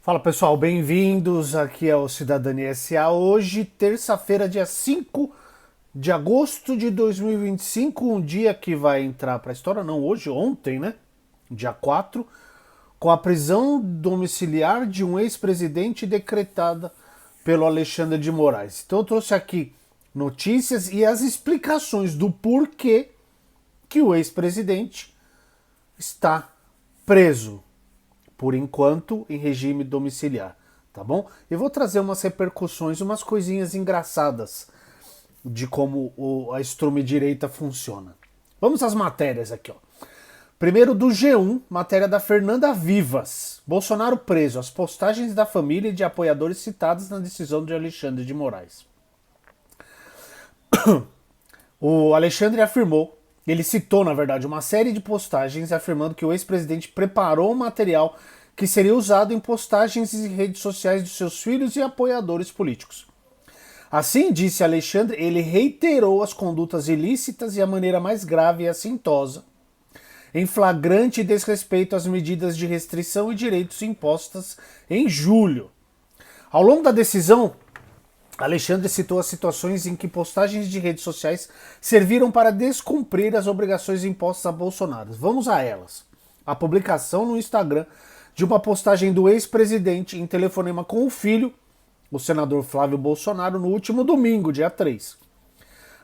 Fala pessoal, bem-vindos aqui ao Cidadania SA. Hoje, terça-feira, dia 5 de agosto de 2025, um dia que vai entrar para a história, não hoje, ontem, né? Dia 4, com a prisão domiciliar de um ex-presidente decretada pelo Alexandre de Moraes. Então eu trouxe aqui notícias e as explicações do porquê que o ex-presidente está preso por enquanto, em regime domiciliar, tá bom? Eu vou trazer umas repercussões, umas coisinhas engraçadas de como a extrema-direita funciona. Vamos às matérias aqui, ó. Primeiro do G1, matéria da Fernanda Vivas. Bolsonaro preso, as postagens da família e de apoiadores citadas na decisão de Alexandre de Moraes. O Alexandre afirmou, ele citou, na verdade, uma série de postagens afirmando que o ex-presidente preparou um material que seria usado em postagens em redes sociais de seus filhos e apoiadores políticos. Assim, disse Alexandre, ele reiterou as condutas ilícitas e a maneira mais grave e assintosa, em flagrante desrespeito às medidas de restrição e direitos impostas em julho. Ao longo da decisão, Alexandre citou as situações em que postagens de redes sociais serviram para descumprir as obrigações impostas a Bolsonaro. Vamos a elas. A publicação no Instagram de uma postagem do ex-presidente em telefonema com o filho, o senador Flávio Bolsonaro, no último domingo, dia 3.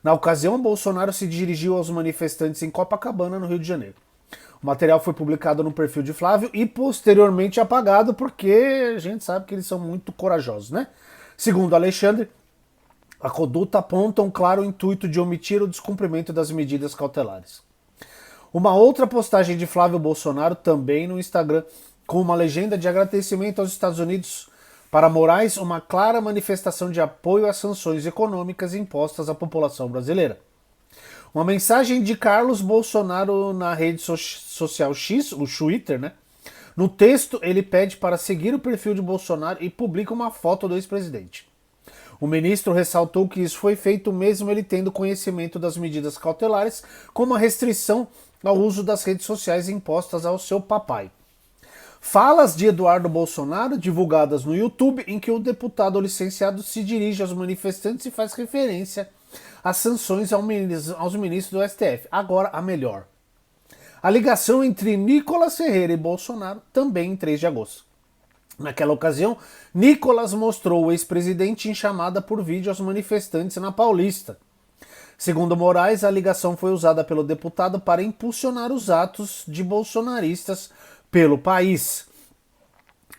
Na ocasião, Bolsonaro se dirigiu aos manifestantes em Copacabana, no Rio de Janeiro. O material foi publicado no perfil de Flávio e posteriormente apagado porque a gente sabe que eles são muito corajosos, né? Segundo Alexandre, a conduta aponta um claro intuito de omitir o descumprimento das medidas cautelares. Uma outra postagem de Flávio Bolsonaro, também no Instagram, com uma legenda de agradecimento aos Estados Unidos para Moraes, uma clara manifestação de apoio às sanções econômicas impostas à população brasileira. Uma mensagem de Carlos Bolsonaro na rede social X, o Twitter, né? No texto, ele pede para seguir o perfil de Bolsonaro e publica uma foto do ex-presidente. O ministro ressaltou que isso foi feito mesmo ele tendo conhecimento das medidas cautelares, como a restrição ao uso das redes sociais impostas ao seu papai. Falas de Eduardo Bolsonaro, divulgadas no YouTube, em que o deputado licenciado se dirige aos manifestantes e faz referência às sanções aos ministros do STF. Agora, a melhor. A ligação entre Nicolas Ferreira e Bolsonaro, também em 3 de agosto. Naquela ocasião, Nicolas mostrou o ex-presidente em chamada por vídeo aos manifestantes na Paulista. Segundo Moraes, a ligação foi usada pelo deputado para impulsionar os atos de bolsonaristas pelo país.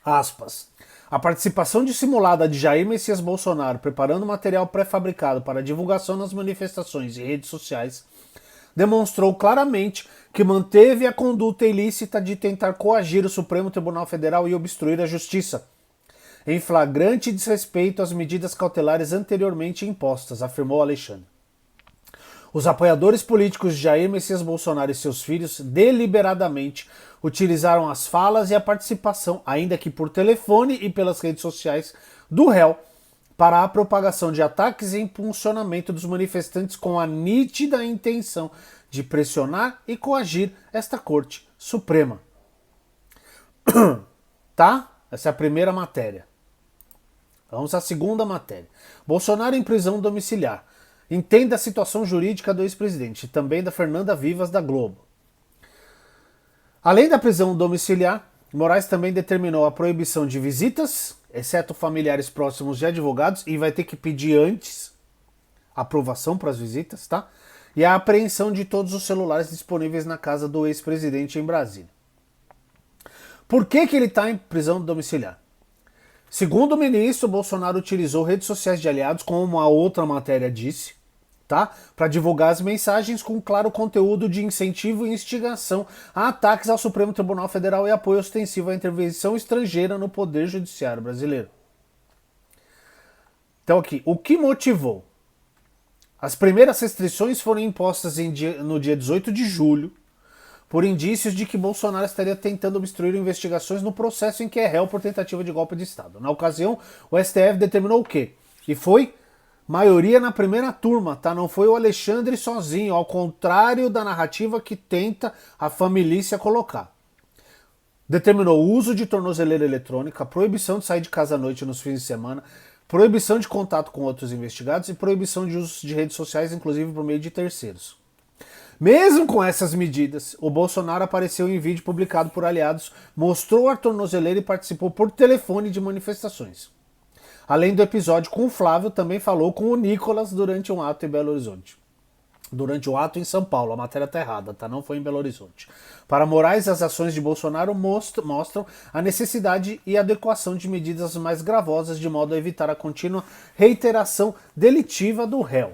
Aspas. A participação dissimulada de Jair Messias Bolsonaro preparando material pré-fabricado para divulgação nas manifestações e redes sociais demonstrou claramente que manteve a conduta ilícita de tentar coagir o Supremo Tribunal Federal e obstruir a justiça, em flagrante desrespeito às medidas cautelares anteriormente impostas, afirmou Alexandre. Os apoiadores políticos de Jair Messias Bolsonaro e seus filhos deliberadamente utilizaram as falas e a participação, ainda que por telefone e pelas redes sociais, do réu para a propagação de ataques e impulsionamento dos manifestantes com a nítida intenção de pressionar e coagir esta Corte Suprema. Tá? Essa é a primeira matéria. Vamos à segunda matéria. Bolsonaro em prisão domiciliar. Entenda a situação jurídica do ex-presidente, também da Fernanda Vivas da Globo. Além da prisão domiciliar, Moraes também determinou a proibição de visitas, exceto familiares próximos de advogados, e vai ter que pedir antes aprovação para as visitas, tá? E a apreensão de todos os celulares disponíveis na casa do ex-presidente em Brasília. Por que ele está em prisão domiciliar? Segundo o ministro, Bolsonaro utilizou redes sociais de aliados, como uma outra matéria disse, tá? Para divulgar as mensagens com claro conteúdo de incentivo e instigação a ataques ao Supremo Tribunal Federal e apoio ostensivo à intervenção estrangeira no Poder Judiciário brasileiro. Então aqui, o que motivou? As primeiras restrições foram impostas no dia 18 de julho, por indícios de que Bolsonaro estaria tentando obstruir investigações no processo em que é réu por tentativa de golpe de Estado. Na ocasião, o STF determinou o quê? E foi maioria na primeira turma, tá? Não foi o Alexandre sozinho, ao contrário da narrativa que tenta a família colocar. determinou o uso de tornozeleira eletrônica, proibição de sair de casa à noite nos fins de semana, proibição de contato com outros investigados e proibição de uso de redes sociais, inclusive por meio de terceiros. Mesmo com essas medidas, o Bolsonaro apareceu em vídeo publicado por aliados, mostrou a tornozeleira e participou por telefone de manifestações. Além do episódio com o Flávio, também falou com o Nicolas durante um ato em Belo Horizonte. Durante o ato em São Paulo, a matéria tá errada, tá? Não foi em Belo Horizonte. Para Moraes, as ações de Bolsonaro mostram a necessidade e adequação de medidas mais gravosas de modo a evitar a contínua reiteração delitiva do réu.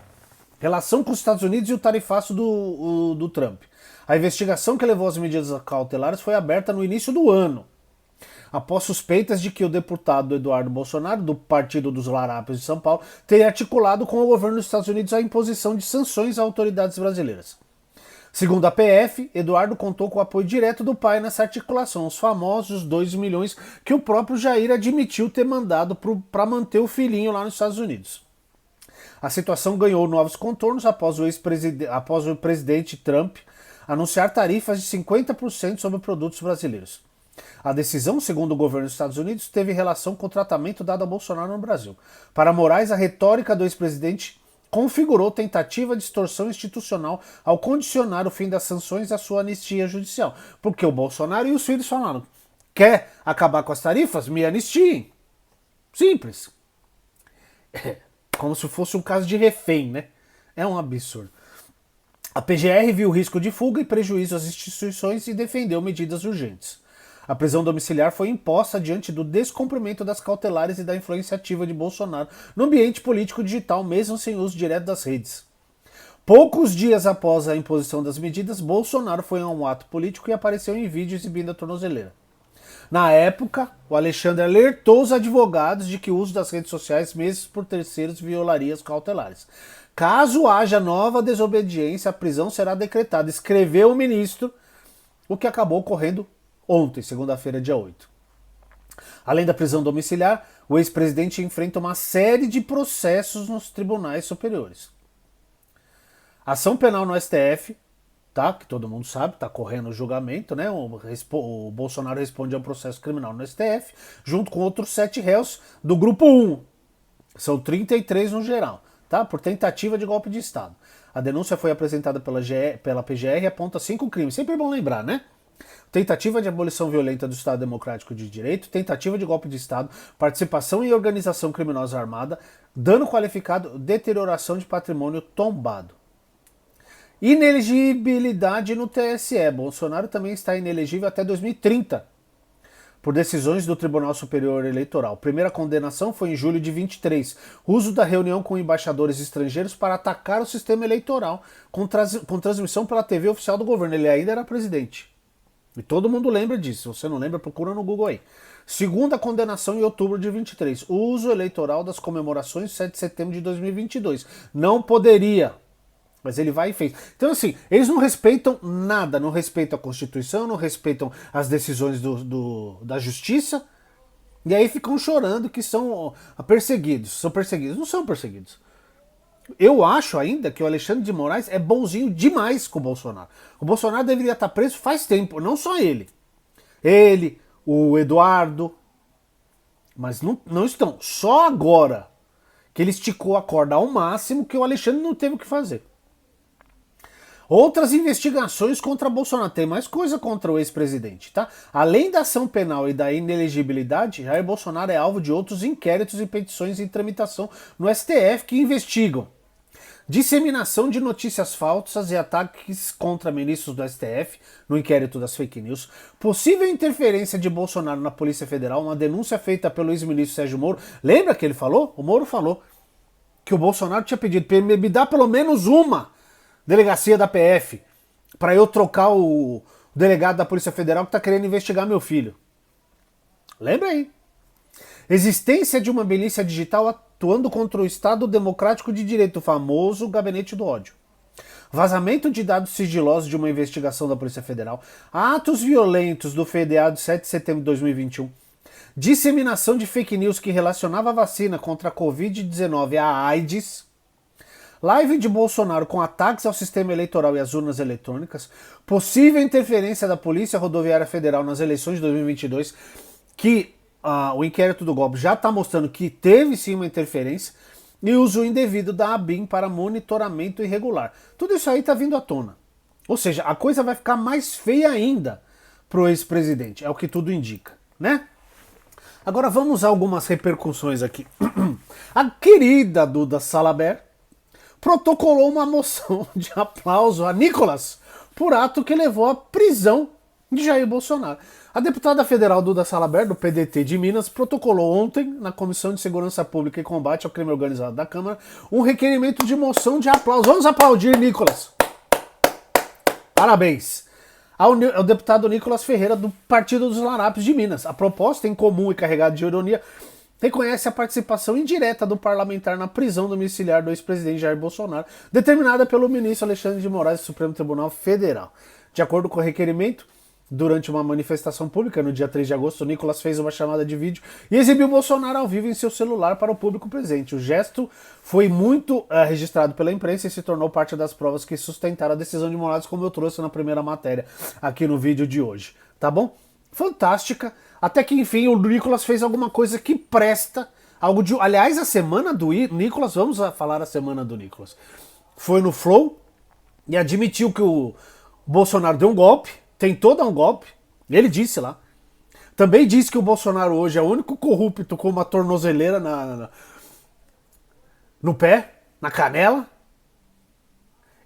Relação com os Estados Unidos e o tarifaço do Trump. A investigação que levou às medidas cautelares foi aberta no início do ano, após suspeitas de que o deputado Eduardo Bolsonaro, do Partido dos Larápios de São Paulo, teria articulado com o governo dos Estados Unidos a imposição de sanções a autoridades brasileiras. Segundo a PF, Eduardo contou com o apoio direto do pai nessa articulação, os famosos 2 milhões que o próprio Jair admitiu ter mandado para manter o filhinho lá nos Estados Unidos. A situação ganhou novos contornos após o presidente Trump anunciar tarifas de 50% sobre produtos brasileiros. A decisão, segundo o governo dos Estados Unidos, teve relação com o tratamento dado a Bolsonaro no Brasil. Para Moraes, a retórica do ex-presidente configurou tentativa de extorsão institucional ao condicionar o fim das sanções à sua anistia judicial. Porque o Bolsonaro e os filhos falaram: quer acabar com as tarifas? Me anistiem. Simples. Como se fosse um caso de refém, né? É um absurdo. A PGR viu risco de fuga e prejuízo às instituições e defendeu medidas urgentes. A prisão domiciliar foi imposta diante do descumprimento das cautelares e da influência ativa de Bolsonaro no ambiente político digital, mesmo sem uso direto das redes. Poucos dias após a imposição das medidas, Bolsonaro foi a um ato político e apareceu em vídeo exibindo a tornozeleira. Na época, o Alexandre alertou os advogados de que o uso das redes sociais, mesmo por terceiros, violaria as cautelares. Caso haja nova desobediência, a prisão será decretada, escreveu o ministro, o que acabou ocorrendo ontem, segunda-feira, dia 8. Além da prisão domiciliar, o ex-presidente enfrenta uma série de processos nos tribunais superiores. Ação penal no STF, tá? Que todo mundo sabe, tá correndo o julgamento, né? O Bolsonaro responde a um processo criminal no STF, junto com outros 7 réus do grupo 1. São 33 no geral, tá? Por tentativa de golpe de Estado. A denúncia foi apresentada pela PGR e aponta 5 crimes. Sempre é bom lembrar, né? Tentativa de abolição violenta do Estado Democrático de Direito, tentativa de golpe de Estado, participação em organização criminosa armada, dano qualificado, deterioração de patrimônio tombado. Inelegibilidade no TSE. Bolsonaro também está inelegível até 2030, por decisões do Tribunal Superior Eleitoral. Primeira condenação foi em julho de 23. Uso da reunião com embaixadores estrangeiros para atacar o sistema eleitoral, com transmissão pela TV oficial do governo. Ele ainda era presidente. E todo mundo lembra disso. Se você não lembra, procura no Google aí. Segunda condenação em outubro de 23. Uso eleitoral das comemorações de 7 de setembro de 2022. Não poderia, mas ele vai e fez. Então, assim, eles não respeitam nada. Não respeitam a Constituição, não respeitam as decisões da Justiça. E aí ficam chorando que são perseguidos. São perseguidos. Não são perseguidos. Eu acho ainda que o Alexandre de Moraes é bonzinho demais com o Bolsonaro. O Bolsonaro deveria estar preso faz tempo, não só ele. Ele, o Eduardo, mas não estão. Só agora que ele esticou a corda ao máximo que o Alexandre não teve o que fazer. Outras investigações contra Bolsonaro. Tem mais coisa contra o ex-presidente, tá? Além da ação penal e da inelegibilidade, Jair Bolsonaro é alvo de outros inquéritos e petições em tramitação no STF que investigam disseminação de notícias falsas e ataques contra ministros do STF no inquérito das fake news, possível interferência de Bolsonaro na Polícia Federal, uma denúncia feita pelo ex-ministro Sérgio Moro. Lembra que ele falou? O Moro falou que o Bolsonaro tinha pedido para me dar pelo menos uma delegacia da PF para eu trocar o delegado da Polícia Federal que está querendo investigar meu filho. Lembra aí? Existência de uma milícia digital atuando contra o Estado Democrático de Direito, o famoso Gabinete do Ódio. Vazamento de dados sigilosos de uma investigação da Polícia Federal. Atos violentos do FDA de 7 de setembro de 2021. Disseminação de fake news que relacionava a vacina contra a Covid-19 à AIDS. Live de Bolsonaro com ataques ao sistema eleitoral e às urnas eletrônicas. Possível interferência da Polícia Rodoviária Federal nas eleições de 2022, que o inquérito do golpe já está mostrando que teve sim uma interferência. E uso indevido da ABIN para monitoramento irregular. Tudo isso aí está vindo à tona. Ou seja, a coisa vai ficar mais feia ainda para o ex-presidente. É o que tudo indica, né? Agora vamos a algumas repercussões aqui. A querida Duda Salabert protocolou uma moção de aplauso a Nicolas por ato que levou à prisão de Jair Bolsonaro. A deputada federal Duda Salabert, do PDT de Minas, protocolou ontem, na Comissão de Segurança Pública e Combate ao Crime Organizado da Câmara, um requerimento de moção de aplauso. Vamos aplaudir, Nicolas! Parabéns! Ao deputado Nicolas Ferreira, do Partido dos Larápios de Minas. A proposta, em comum e carregada de ironia, reconhece a participação indireta do parlamentar na prisão domiciliar do ex-presidente Jair Bolsonaro, determinada pelo ministro Alexandre de Moraes do Supremo Tribunal Federal. De acordo com o requerimento, durante uma manifestação pública, no dia 3 de agosto, Nicolas fez uma chamada de vídeo e exibiu Bolsonaro ao vivo em seu celular para o público presente. O gesto foi muito registrado pela imprensa e se tornou parte das provas que sustentaram a decisão de Moraes, como eu trouxe na primeira matéria aqui no vídeo de hoje. Tá bom? Fantástica. Até que, enfim, o Nicolas fez alguma coisa que presta. Algo de... Aliás, a semana do Nicolas, vamos falar a semana do Nicolas. Foi no Flow e admitiu que o Bolsonaro deu um golpe. Tentou dar um golpe, ele disse lá. Também disse que o Bolsonaro hoje é o único corrupto com uma tornozeleira no pé, na canela.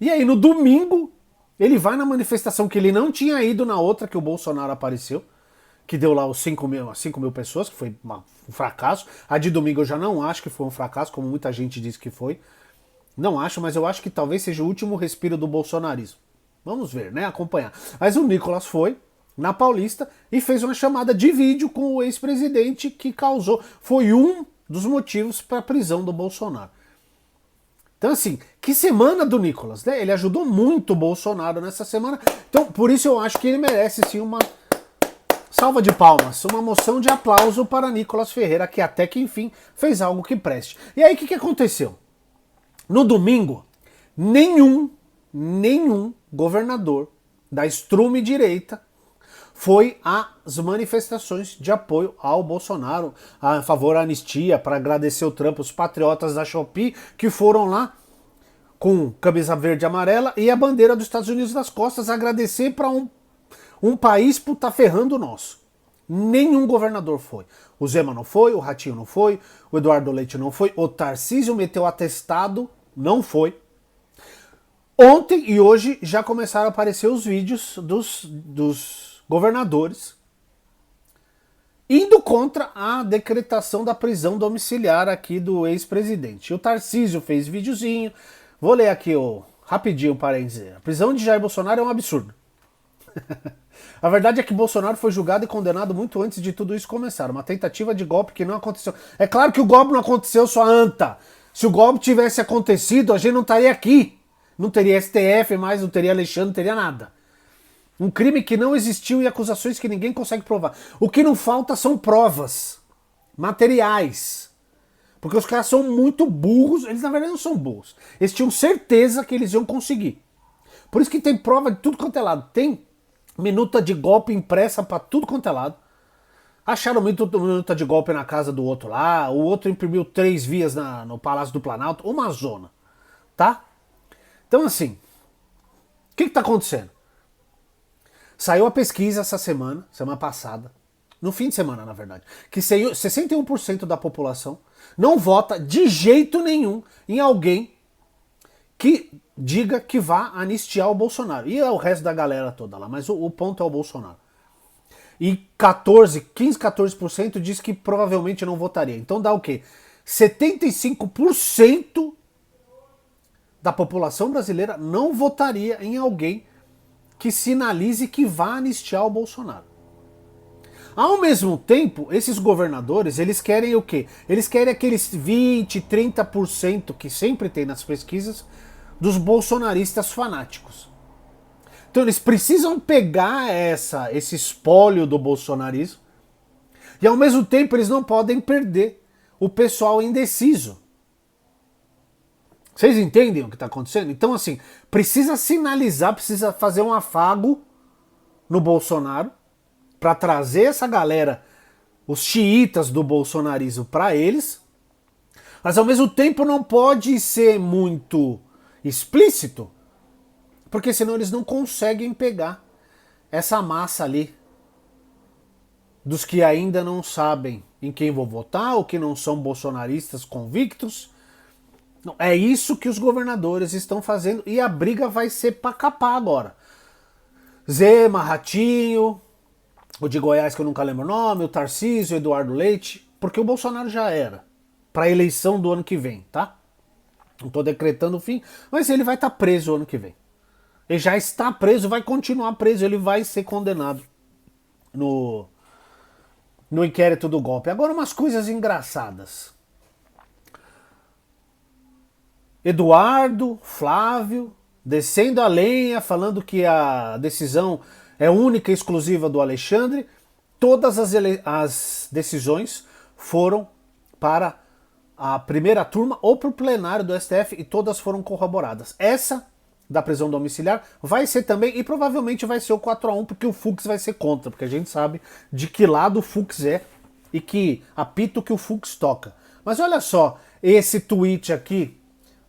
E aí no domingo, ele vai na manifestação que ele não tinha ido na outra que o Bolsonaro apareceu, que deu lá os 5 mil pessoas, que foi um fracasso. A de domingo eu já não acho que foi um fracasso, como muita gente disse que foi. Não acho, mas eu acho que talvez seja o último respiro do bolsonarismo. Vamos ver, né? Acompanhar. Mas o Nicolas foi na Paulista e fez uma chamada de vídeo com o ex-presidente que causou. Foi um dos motivos para a prisão do Bolsonaro. Então, assim, que semana do Nicolas, né? Ele ajudou muito o Bolsonaro nessa semana. Então, por isso eu acho que ele merece, sim, uma salva de palmas, uma moção de aplauso para Nicolas Ferreira, que até que, enfim, fez algo que preste. E aí, o que aconteceu? No domingo, nenhum governador da extreme direita foi às manifestações de apoio ao Bolsonaro, a favor da anistia, para agradecer o Trump, os patriotas da Shopee que foram lá com camisa verde e amarela e a bandeira dos Estados Unidos nas costas, agradecer para um país por estar ferrando o nosso. Nenhum governador foi. O Zema não foi, o Ratinho não foi, o Eduardo Leite não foi, o Tarcísio meteu atestado, não foi. Ontem e hoje já começaram a aparecer os vídeos dos governadores indo contra a decretação da prisão domiciliar aqui do ex-presidente. O Tarcísio fez videozinho. Vou ler aqui rapidinho para dizer. A prisão de Jair Bolsonaro é um absurdo. A verdade é que Bolsonaro foi julgado e condenado muito antes de tudo isso começar. Uma tentativa de golpe que não aconteceu. É claro que o golpe não aconteceu, sua anta. Se o golpe tivesse acontecido, a gente não estaria aqui. Não teria STF mais, não teria Alexandre, não teria nada. Um crime que não existiu e acusações que ninguém consegue provar. O que não falta são provas materiais. Porque os caras são muito burros. Eles na verdade não são burros. Eles tinham certeza que eles iam conseguir. Por isso que tem prova de tudo quanto é lado. Tem minuta de golpe impressa pra tudo quanto é lado. Acharam minuta de golpe na casa do outro lá. O outro imprimiu 3 vias no Palácio do Planalto. Uma zona. Tá? Então, assim, o que está acontecendo? Saiu a pesquisa essa semana passada, no fim de semana, na verdade, que 61% da população não vota de jeito nenhum em alguém que diga que vá anistiar o Bolsonaro. E é o resto da galera toda lá, mas o ponto é o Bolsonaro. E 14% diz que provavelmente não votaria. Então dá o quê? 75% da população brasileira não votaria em alguém que sinalize que vá anistiar o Bolsonaro. Ao mesmo tempo, esses governadores, eles querem o quê? Eles querem aqueles 20, 30% que sempre tem nas pesquisas dos bolsonaristas fanáticos. Então eles precisam pegar esse espólio do bolsonarismo e ao mesmo tempo eles não podem perder o pessoal indeciso. Vocês entendem o que está acontecendo? Então, assim, precisa sinalizar, precisa fazer um afago no Bolsonaro para trazer essa galera, os xiitas do bolsonarismo, para eles, mas ao mesmo tempo não pode ser muito explícito, porque senão eles não conseguem pegar essa massa ali dos que ainda não sabem em quem vão votar ou que não são bolsonaristas convictos. É isso que os governadores estão fazendo e a briga vai ser pra capar agora. Zema, Ratinho, o de Goiás que eu nunca lembro o nome, o Tarcísio, o Eduardo Leite, porque o Bolsonaro já era pra eleição do ano que vem, tá? Não tô decretando o fim, mas ele vai estar preso o ano que vem. Ele já está preso, vai continuar preso, ele vai ser condenado no inquérito do golpe. Agora umas coisas engraçadas. Eduardo, Flávio, descendo a lenha, falando que a decisão é única e exclusiva do Alexandre. Todas as decisões foram para a primeira turma ou para o plenário do STF e todas foram corroboradas. Essa da prisão domiciliar vai ser também, e provavelmente vai ser o 4-1, porque o Fux vai ser contra, porque a gente sabe de que lado o Fux é e que apito que o Fux toca. Mas olha só, esse tweet aqui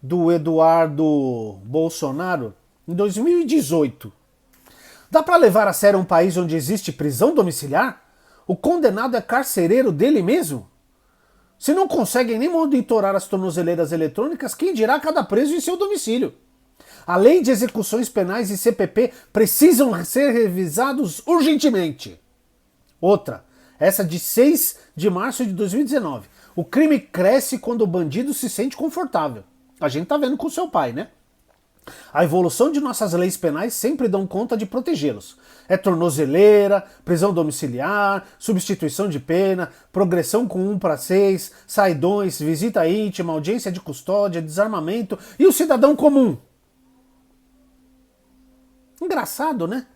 do Eduardo Bolsonaro em 2018. Dá para levar a sério um país onde existe prisão domiciliar? O condenado é carcereiro dele mesmo? Se não conseguem nem monitorar as tornozeleiras eletrônicas, quem dirá cada preso em seu domicílio? A lei de execuções penais e CPP precisam ser revisados urgentemente. Outra, essa de 6 de março de 2019. O crime cresce quando o bandido se sente confortável. A gente tá vendo com o seu pai, né? A evolução de nossas leis penais sempre dão conta de protegê-los. É tornozeleira, prisão domiciliar, substituição de pena, progressão com 1-6, saidões, visita íntima, audiência de custódia, desarmamento e o cidadão comum. Engraçado, né?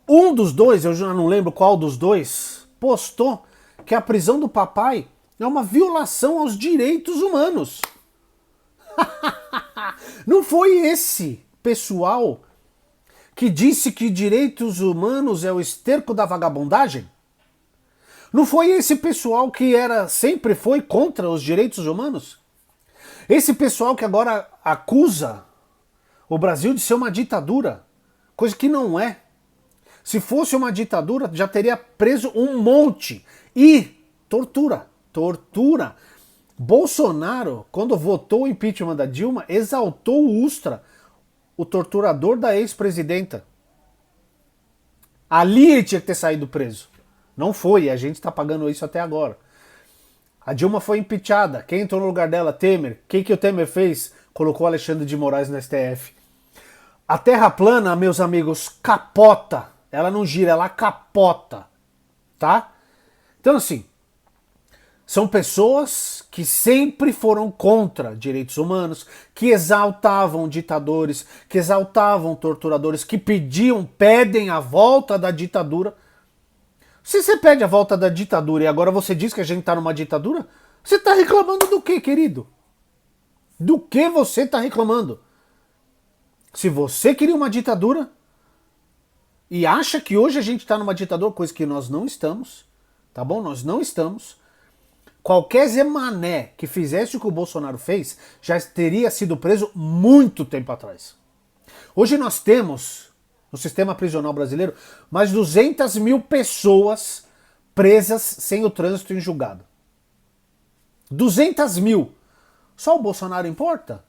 Um dos dois, eu já não lembro qual dos dois, postou que a prisão do papai é uma violação aos direitos humanos. Não foi esse pessoal que disse que direitos humanos é o esterco da vagabundagem? Não foi esse pessoal que sempre foi contra os direitos humanos? Esse pessoal que agora acusa o Brasil de ser uma ditadura, coisa que não é. Se fosse uma ditadura, já teria preso um monte. E tortura. Bolsonaro, quando votou o impeachment da Dilma, exaltou o Ustra, o torturador da ex-presidenta. Ali ele tinha que ter saído preso. Não foi, e a gente está pagando isso até agora. A Dilma foi impeachada. Quem entrou no lugar dela? Temer. O que o Temer fez? Colocou Alexandre de Moraes no STF. A Terra plana, meus amigos, capota. Ela não gira, ela capota. Tá? Então, assim, são pessoas que sempre foram contra direitos humanos, que exaltavam ditadores, que exaltavam torturadores, que pedem a volta da ditadura. Se você pede a volta da ditadura e agora você diz que a gente está numa ditadura, você está reclamando do quê, querido? Do que você está reclamando? Se você queria uma ditadura e acha que hoje a gente está numa ditadura, coisa que nós não estamos, tá bom? Nós não estamos. Qualquer Zé Mané que fizesse o que o Bolsonaro fez já teria sido preso muito tempo atrás. Hoje nós temos, no sistema prisional brasileiro, mais 200 mil pessoas presas sem o trânsito em julgado. 200 mil. Só o Bolsonaro importa?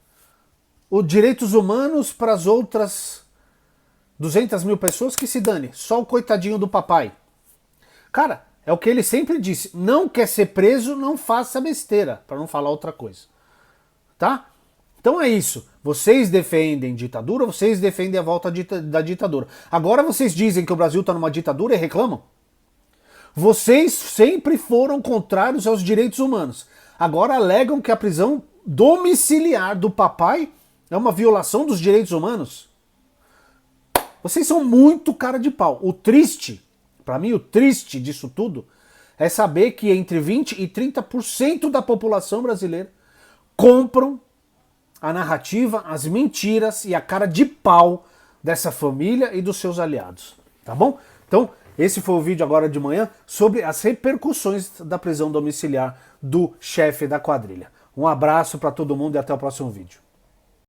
Os direitos humanos para as outras 200 mil pessoas que se dane. Só o coitadinho do papai. Cara, é o que ele sempre disse. Não quer ser preso, não faça besteira. Para não falar outra coisa. Tá? Então é isso. Vocês defendem ditadura, vocês defendem a volta da ditadura. Agora vocês dizem que o Brasil está numa ditadura e reclamam? Vocês sempre foram contrários aos direitos humanos. Agora alegam que a prisão domiciliar do papai é uma violação dos direitos humanos? Vocês são muito cara de pau. O triste, para mim o triste disso tudo, é saber que entre 20% e 30% da população brasileira compram a narrativa, as mentiras e a cara de pau dessa família e dos seus aliados, tá bom? Então, esse foi o vídeo agora de manhã sobre as repercussões da prisão domiciliar do chefe da quadrilha. Um abraço para todo mundo e até o próximo vídeo.